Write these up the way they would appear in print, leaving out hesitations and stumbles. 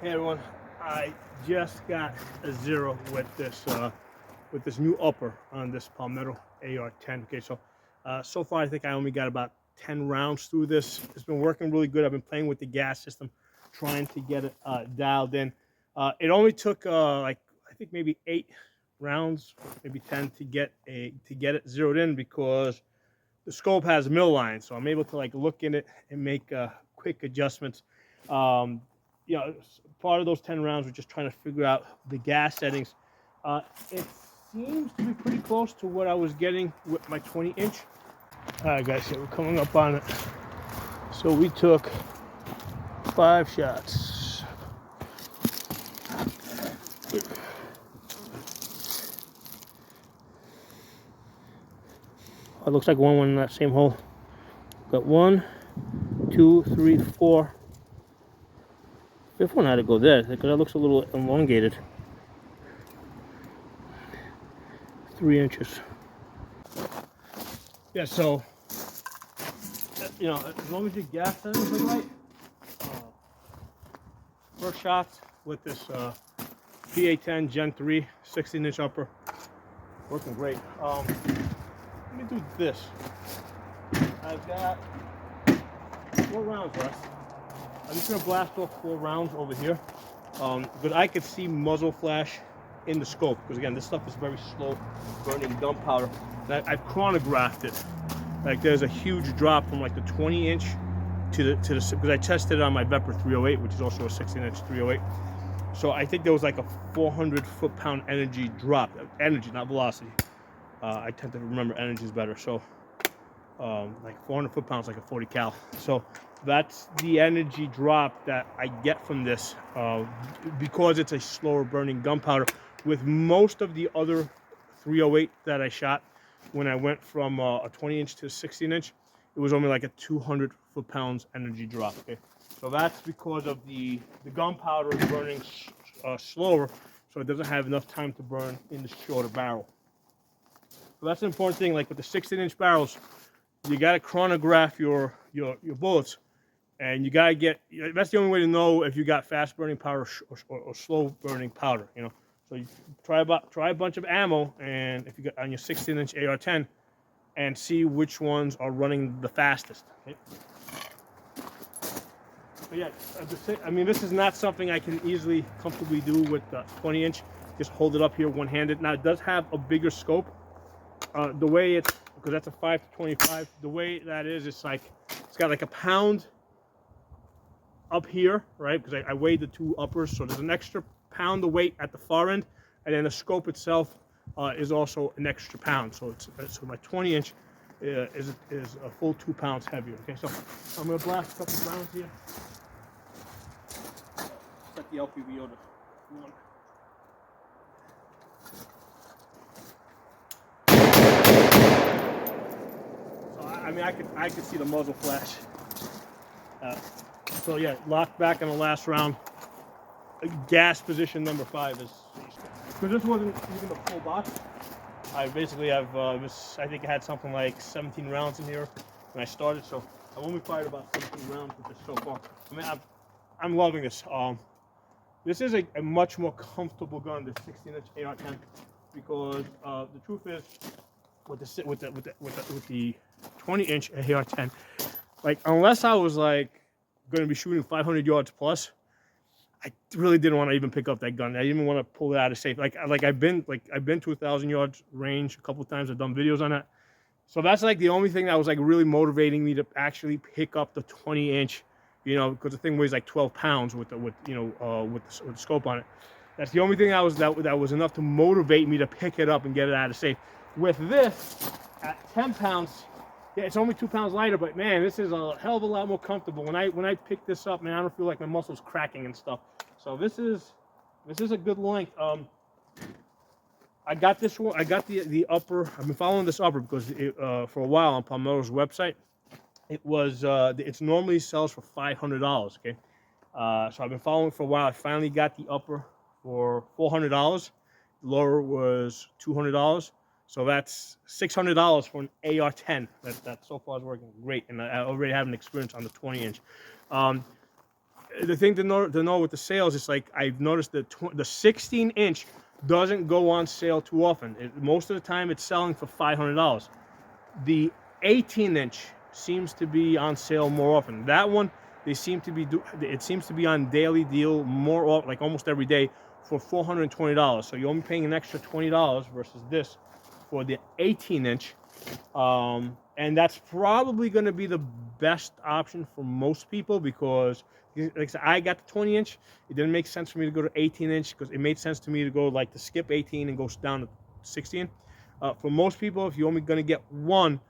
Hey everyone, I just got a zero with this new upper on this Palmetto AR-10. Okay, so far I think I only got about 10 rounds through this. It's been working really good. I've been playing with the gas system, trying to get it dialed in. It only took like I think maybe 8 rounds, maybe 10 to get it zeroed in because the scope has mill lines, so I'm able to like look in it and make quick adjustments. Um, Part of those 10 rounds we're just trying to figure out the gas settings. It seems to be pretty close to what I was getting with my 20-inch. All right, guys, we're coming up on it. So we took 5 shots. It looks like one went in that same hole. Got 1, 2, 3, 4. Fifth one had to go there because that looks a little elongated. 3 inches. Yeah, so as long as your gas settings are right, first shots with this PA-10 Gen 3 16-inch upper, working great. Let me do this. I've got 4 rounds left. I'm just gonna blast off 4 rounds over here, but I could see muzzle flash in the scope because again, this stuff is very slow burning gunpowder. I've chronographed it. Like there's a huge drop from like the 20-inch to the because I tested it on my Vepr 308, which is also a 16-inch 308. So I think there was like a 400 foot-pound energy drop. Energy, not velocity. I tend to remember energy is better. So like 400 foot-pounds, like a 40 cal. So that's the energy drop that I get from this because it's a slower burning gunpowder. With most of the other 308 that I shot, when I went from a 20-inch to a 16-inch, it was only like a 200 foot-pounds energy drop. Okay, so that's because of the gunpowder is burning slower, so it doesn't have enough time to burn in the shorter barrel. So that's an important thing. Like with the 16-inch barrels, you got to chronograph your bullets, and you got to get. That's the only way to know if you got fast burning powder or slow burning powder. So you try a bunch of ammo, and if you got on your 16-inch AR-10, and see which ones are running the fastest. Okay? But yeah, I mean, this is not something I can easily, comfortably do with the 20-inch. Just hold it up here one-handed. Now it does have a bigger scope. The way it's, because that's a 5-25. The way that is, it's got like a pound up here, right? Because I weighed the 2 uppers, so there's an extra pound of weight at the far end, and then the scope itself is also an extra pound. So so my 20-inch is a full 2 pounds heavier. Okay, so I'm gonna blast a couple rounds here. Set the LPVO to 1. So I mean, I could see the muzzle flash. So yeah, locked back in the last round. Gas position number 5 is, because this wasn't even a full box. I basically have I think I had something like 17 rounds in here when I started, so I've only fired about 17 rounds with this so far. I mean, I'm loving this. This is a much more comfortable gun, the 16-inch AR-10, because the truth is, with the 20-inch AR-10, like unless I was like going to be shooting 500 yards plus, I really didn't want to even pick up that gun. I didn't even want to pull it out of safe. Like I've been to 1,000 yards range a couple of times. I've done videos on that. So that's like the only thing that was like really motivating me to actually pick up the 20-inch. Because the thing weighs like 12 pounds with the scope on it. That's the only thing that was enough to motivate me to pick it up and get it out of safe. With this at 10 pounds, yeah, it's only 2 pounds lighter, but man, this is a hell of a lot more comfortable. When I pick this up, man, I don't feel like my muscles cracking and stuff. So this is a good length. I got this one. I got the upper. I've been following this upper because for a while on Palmetto's website, it normally sells for $500. Okay, so I've been following for a while. I finally got the upper for $400. The lower was $200. So that's $600 for an AR-10. That so far is working great, and I already have an experience on the 20-inch. the thing to know with the sales is like I've noticed that the 16-inch doesn't go on sale too often. Most of the time, it's selling for $500. The 18-inch seems to be on sale more often. That one, it seems to be on daily deal more often, like almost every day, for $420. So you're only paying an extra $20 versus this for the 18-inch. And that's probably going to be the best option for most people because, like I said, I got the 20-inch. It didn't make sense for me to go to 18-inch because it made sense to me to go like to skip 18 and go down to 16. For most people, if you're only going to get one,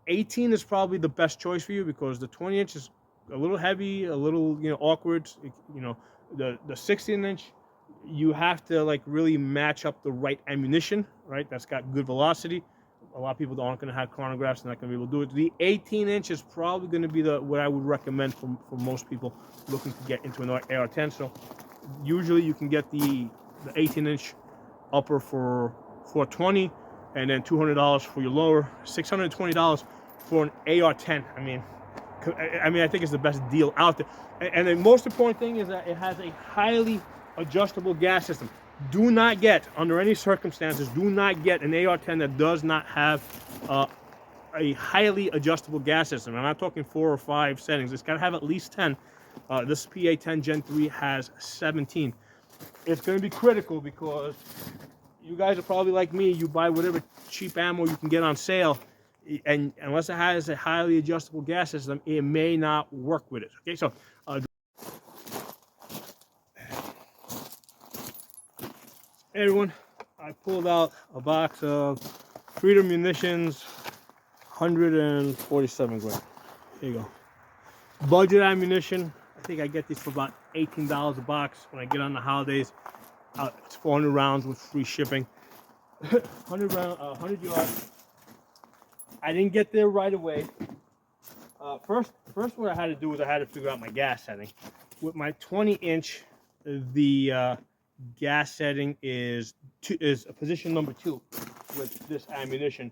18 is probably the best choice for you because the 20-inch is a little heavy, a little awkward. The 16-inch, you have to like really match up the right ammunition, right? That's got good velocity. A lot of people aren't going to have chronographs and not going to be able to do it. The 18-inch is probably going to be what I would recommend for most people looking to get into an AR-10. So usually you can get the 18-inch upper for $420, and then $200 for your lower, $620 for an AR-10. I mean, I think it's the best deal out there. And the most important thing is that it has a highly adjustable gas system. Do not get, under any circumstances, do not get an AR-10 that does not have a highly adjustable gas system. I'm not talking 4 or 5 settings. It's got to have at least 10. This PA-10 Gen 3 has 17. It's going to be critical because you guys are probably like me. You buy whatever cheap ammo you can get on sale, and unless it has a highly adjustable gas system, it may not work with it. Okay, so hey everyone, I pulled out a box of Freedom Munitions 147 grain. Here you go. Budget ammunition. I think I get these for about $18 a box when I get on the holidays. It's 400 rounds with free shipping. 100 yards. I didn't get there right away. First what I had to do was I had to figure out my gas setting. With my 20-inch, the gas setting is position number 2 with this ammunition.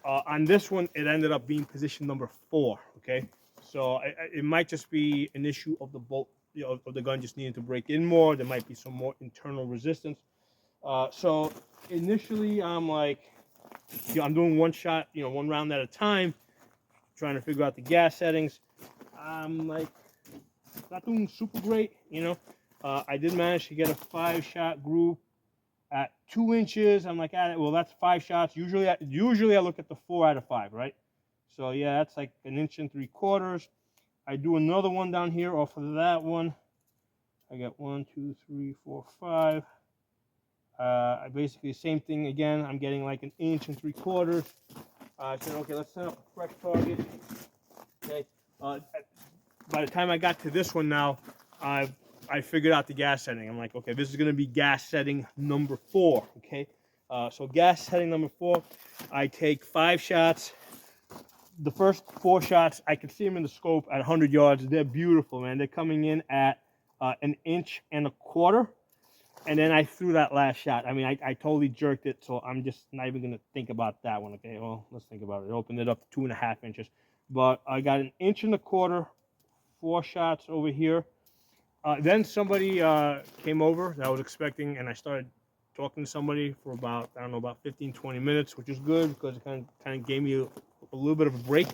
On this one, it ended up being position number 4. Okay, so it might just be an issue of the bolt, of the gun just needing to break in more. There might be some more internal resistance. So initially, I'm like, I'm doing one shot, one round at a time, trying to figure out the gas settings. I'm like, not doing super great, I did manage to get a 5-shot group at 2 inches. I'm like, well, that's 5 shots. Usually I look at the 4 out of 5, right? So yeah, that's like 1 3/4 inches. I do another one down here off of that one. I got 1, 2, 3, 4, 5. I basically same thing again. I'm getting like 1 3/4 inches. I said, okay, let's set up a fresh target. Okay. By the time I got to this one now, I figured out the gas setting. I'm like, okay, this is going to be gas setting number 4. Okay. So gas setting number 4, I take 5 shots. The first 4 shots, I can see them in the scope at 100 yards. They're beautiful, man. They're coming in at 1 1/4 inches. And then I threw that last shot. I mean, I totally jerked it, so I'm just not even going to think about that one. Okay, well, let's think about it. I opened it up to 2.5 inches. But I got 1 1/4 inches, 4 shots over here. Then somebody came over that I was expecting, and I started talking to somebody for about, I don't know, about 15, 20 minutes, which is good because it kind of gave me a little bit of a break.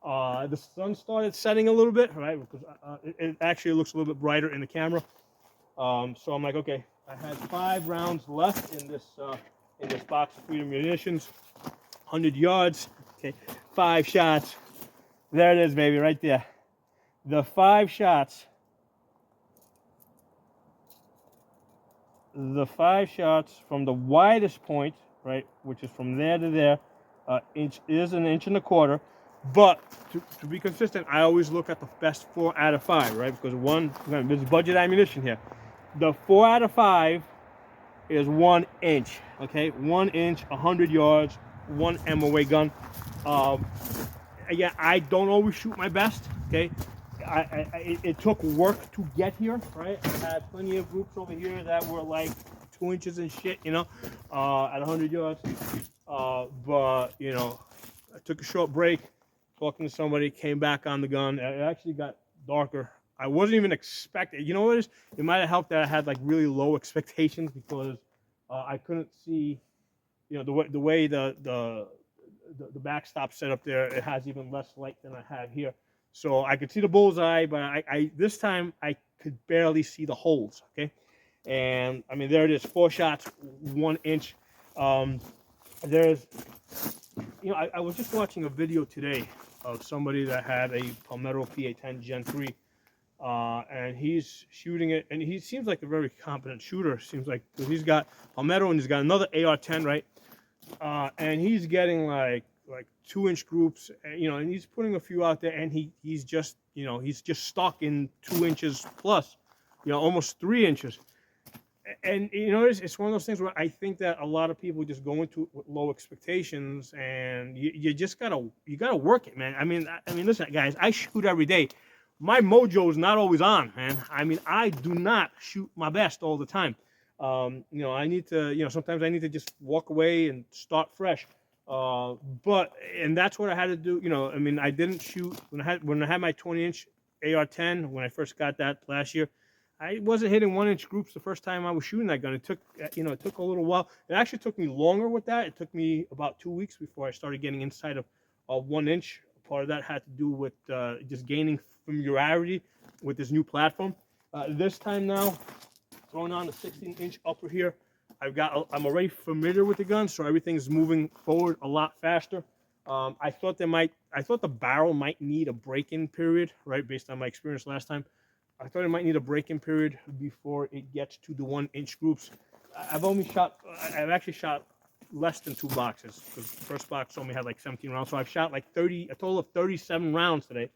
The sun started setting a little bit, right? Because it actually looks a little bit brighter in the camera. So I'm like, okay, I had 5 rounds left in this box of Freedom Munitions, 100 yards. Okay, 5 shots. There it is, baby, right there. The 5 shots. The 5 shots from the widest point, right, which is from there to there, is 1 1/4 inches. But to be consistent, I always look at the best 4 out of 5, right? Because there's budget ammunition here. The 4 out of 5 is 1 inch, okay? 1 inch, 100 yards, 1 MOA gun. Again, I don't always shoot my best, okay? It took work to get here, right? I had plenty of groups over here that were like 2 inches and shit, at 100 yards. But, I took a short break, talking to somebody, came back on the gun. It actually got darker I wasn't even expecting. You know what it is? It might have helped that I had like really low expectations because I couldn't see, you know, the way the backstop set up there. It has even less light than I had here, so I could see the bullseye, but I this time I could barely see the holes. Okay, and I mean there it is, 4 shots, 1 inch. There's, you know, I was just watching a video today of somebody that had a Palmetto PA-10 Gen 3, and he's shooting it, and he seems like a very competent shooter. Seems like, because he's got Palmetto and he's got another AR-10, right? And he's getting like 2-inch groups, you know, and he's putting a few out there, and he's just, you know, he's just stuck in 2 inches plus, you know, almost 3 inches. And you know, it's one of those things where I think that a lot of people just go into it with low expectations, and you just gotta work it, man. I mean, listen, guys, I shoot every day. My mojo is not always on, man. I mean, I do not shoot my best all the time. You know, I need to, you know, sometimes I need to just walk away and start fresh. And that's what I had to do. You know, I mean, I didn't shoot when I had my 20-inch AR-10 when I first got that last year. I wasn't hitting 1-inch groups the first time I was shooting that gun. It took, you know, it took a little while. It actually took me longer with that. It took me about 2 weeks before I started getting inside of 1 inch. Part of that had to do with just gaining familiarity with this new platform. This time now, throwing on the 16-inch upper here, I'm already familiar with the gun, so everything's moving forward a lot faster. I thought the barrel might need a break-in period, right, based on my experience last time. I thought it might need a break-in period before it gets to the 1-inch groups. I've actually shot less than 2 boxes, because the first box only had like 17 rounds. So I've shot like a total of 37 rounds today.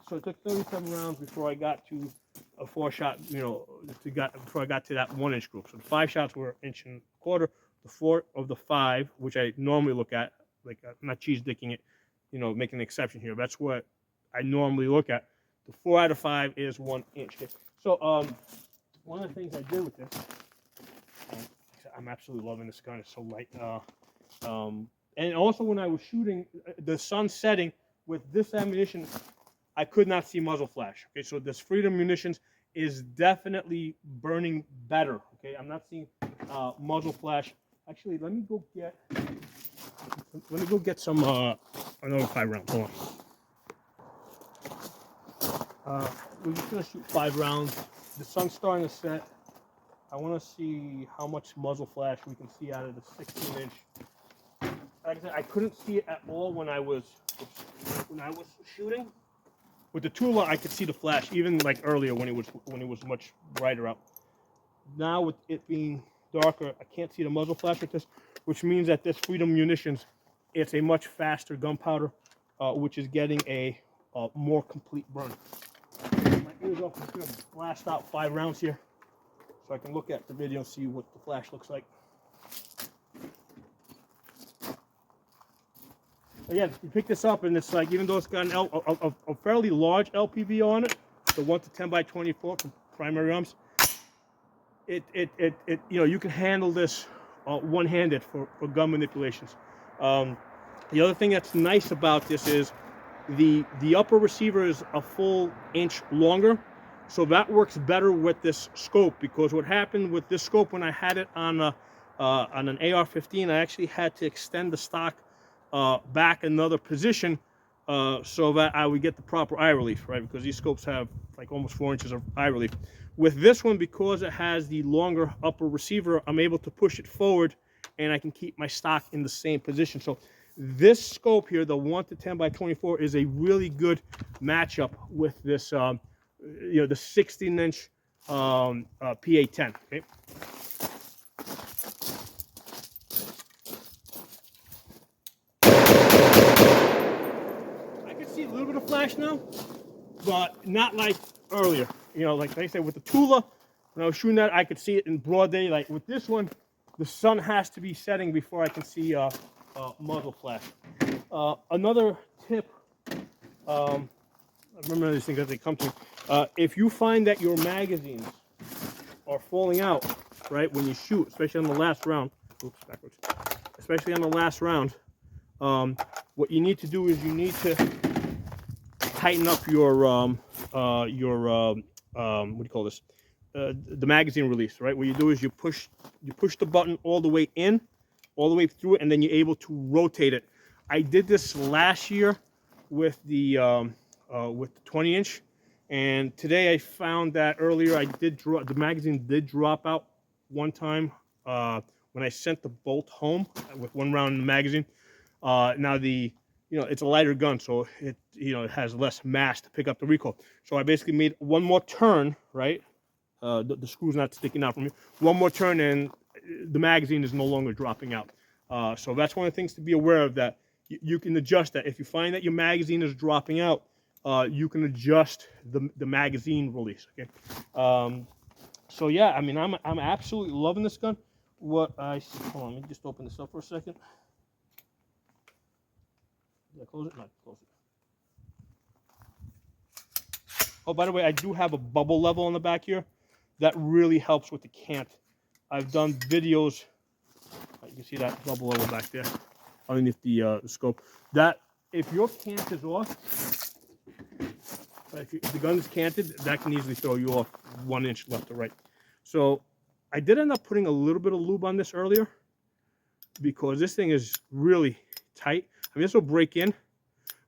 So it took 37 rounds before I got to a 4-shot, you know, before I got to that 1-inch group. So the 5 shots were 1.25 inches. The 4 of the 5, which I normally look at, like I'm not cheese dicking it, you know, making an exception here. That's what I normally look at. The 4 out of 5 is 1 inch. So one of the things I did with this, I'm absolutely loving this gun. It's so light. And also when I was shooting, the sun setting with this ammunition, I could not see muzzle flash. Okay, so this Freedom munitions is definitely burning better. Okay, I'm not seeing muzzle flash. Actually, let me go get some another 5 rounds. Hold on. We're just gonna shoot 5 rounds. The sun's starting to set. I want to see how much muzzle flash we can see out of the 16-inch. Like I said, I couldn't see it at all when I was shooting. With the Tula, I could see the flash even like earlier when it was much brighter out. Now with it being darker, I can't see the muzzle flash with this, which means that this Freedom munitions, it's a much faster gunpowder, which is getting a more complete burn. My ears off. I'm going to blast out 5 rounds here so I can look at the video and see what the flash looks like. Again, you pick this up and it's like, even though it's got a fairly large LPV on it, the 1 to 10 by 24 from primary arms, it you know, you can handle this one-handed for gun manipulations. The other thing that's nice about this is the upper receiver is a full inch longer, so that works better with this scope, because what happened with this scope when I had it on an AR-15, I actually had to extend the stock back another position so that I would get the proper eye relief, right? Because these scopes have like almost 4 inches of eye relief. With this one, because it has the longer upper receiver, I'm able to push it forward and I can keep my stock in the same position. So this scope here, the 1 to 10 by 24, is a really good matchup with this, you know, the 16-inch PA-10. Okay. I can see a little bit of flash now, but not like earlier. You know, like I said, with the Tula, when I was shooting that, I could see it in broad daylight. With this one, the sun has to be setting before I can see muzzle flash. Another tip, I remember these things as they come to me. If you find that your magazines are falling out, right, when you shoot, especially on the last round, oops, backwards, especially on the last round, what you need to do is you need to tighten up your what do you call this? The magazine release, right? What you do is you push the button all the way in, all the way through it, and then you're able to rotate it. I did this last year with the 20-inch, and today I found that earlier the magazine did drop out one time when I sent the bolt home with one round in the magazine. Now it's a lighter gun, so it has less mass to pick up the recoil. So I basically made one more turn, right? The screw's not sticking out from you. One more turn and the magazine is no longer dropping out. So that's one of the things to be aware of, that you can adjust that. If you find that your magazine is dropping out, you can adjust the magazine release. Okay. So yeah, I mean, I'm absolutely loving this gun. Hold on, let me just open this up for a second. Did I close it? Not close it. Oh, by the way, I do have a bubble level on the back here. That really helps with the cant. I've done videos. You can see that bubble level back there underneath the scope. That if your cant is off, if the gun is canted, that can easily throw you off 1 inch left or right. So I did end up putting a little bit of lube on this earlier because this thing is really tight. I mean, this will break in,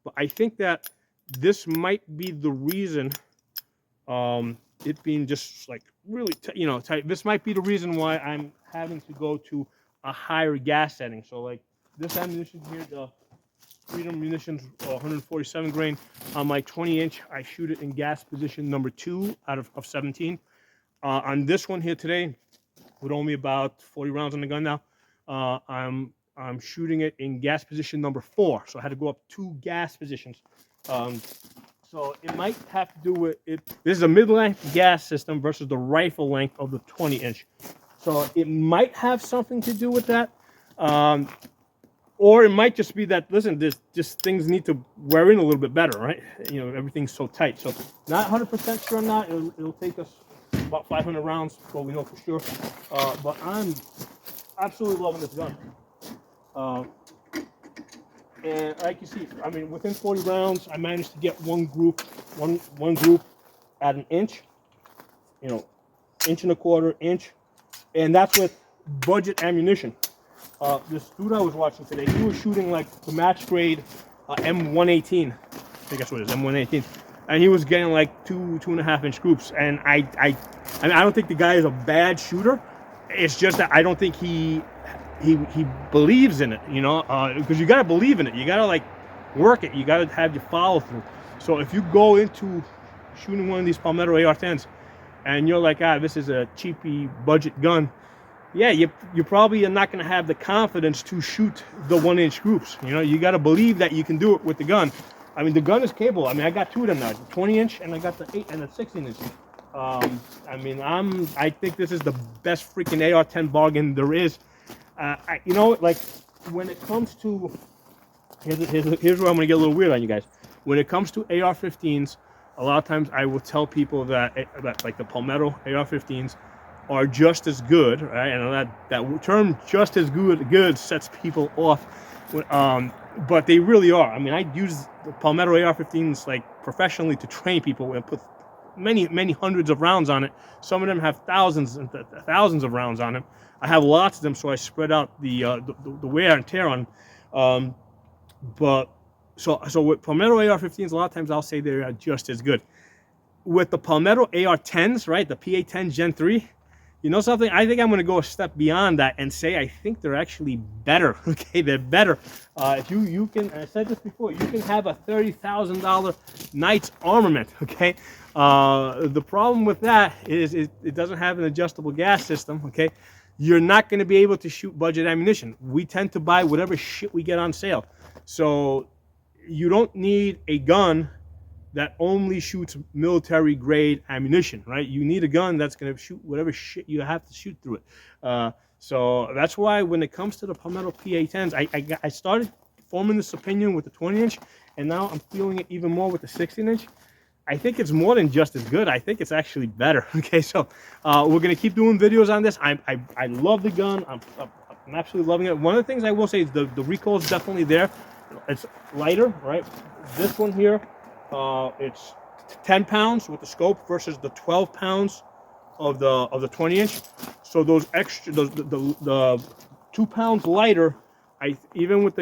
but I think that this might be the reason. It being just like really tight. This might be the reason why I'm having to go to a higher gas setting. So like this ammunition here, the Freedom Munitions 147 grain on my 20-inch, I shoot it in gas position number 2 out of 17. On this one here today, with only about 40 rounds on the gun now, I'm shooting it in gas position number 4. So I had to go up 2 gas positions. So it might have to do with it. This is a mid-length gas system versus the rifle length of the 20-inch. So it might have something to do with that. Or it might just be that, listen, things need to wear in a little bit better, right? Everything's so tight. So not 100% sure on that. It'll take us about 500 rounds before we know for sure. But I'm absolutely loving this gun. And like you see, I mean, within 40 rounds, I managed to get one group at 1 inch, 1.25 inch, and that's with budget ammunition. This dude I was watching today, he was shooting like the match grade M118. I think that's what it is, M118, and he was getting like 2.5 inch groups. And I mean, I don't think the guy is a bad shooter. It's just that I don't think he believes in it, because you got to believe in it. You got to like work it. You got to have your follow through. So if you go into shooting one of these Palmetto AR-10s and you're like, this is a cheapy budget gun, yeah, you probably are not going to have the confidence to shoot the 1 inch groups. You got to believe that you can do it with the gun. I mean, the gun is capable. I mean, I got 2 of them now, the 20 inch and I got the 8 and the 16 inch. I mean, I think this is the best freaking AR-10 bargain there is. Like when it comes to, here's where I'm gonna get a little weird on you guys. When it comes to AR-15s, a lot of times I will tell people that like the Palmetto AR-15s are just as good, right? And that term "just as good" sets people off, but they really are. I mean, I use the Palmetto AR-15s like professionally to train people and put many hundreds of rounds on it. Some of them have thousands of rounds on them. I have lots of them, so I spread out the wear and tear on them. But so with Palmetto AR-15s, a lot of times I'll say they are just as good. With the Palmetto AR-10s, right, the PA-10 Gen 3, you know something? I think I'm going to go a step beyond that and say I think they're actually better. Okay, they're better. If you can, I said this before, you can have a $30,000 Knight's armament. Okay, the problem with that is it doesn't have an adjustable gas system. Okay, you're not going to be able to shoot budget ammunition. We tend to buy whatever shit we get on sale, so you don't need a gun that only shoots military grade ammunition, right? You need a gun that's going to shoot whatever shit you have to shoot through it. So that's why when it comes to the Palmetto PA-10s, I started forming this opinion with the 20-inch, and now I'm feeling it even more with the 16-inch. I think it's more than just as good. I think it's actually better. Okay, so we're going to keep doing videos on this. I love the gun. I'm absolutely loving it. One of the things I will say is the recoil is definitely there. It's lighter, right? This one here it's 10 pounds with the scope versus the 12 pounds of the 20-inch. So those extra, the 2 pounds lighter, even with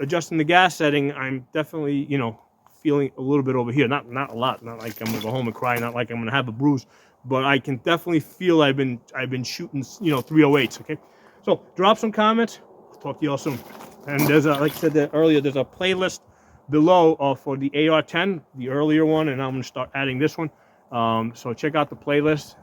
adjusting the gas setting, I'm definitely, you know, feeling a little bit over here. Not a lot. Not like I'm gonna go home and cry. Not like I'm gonna have a bruise. But I can definitely feel I've been shooting, you know, 308s. Okay. So drop some comments. I'll talk to you all soon. And there's a, like I said earlier, there's a playlist below for the AR-10, the earlier one, and I'm gonna start adding this one. So check out the playlist.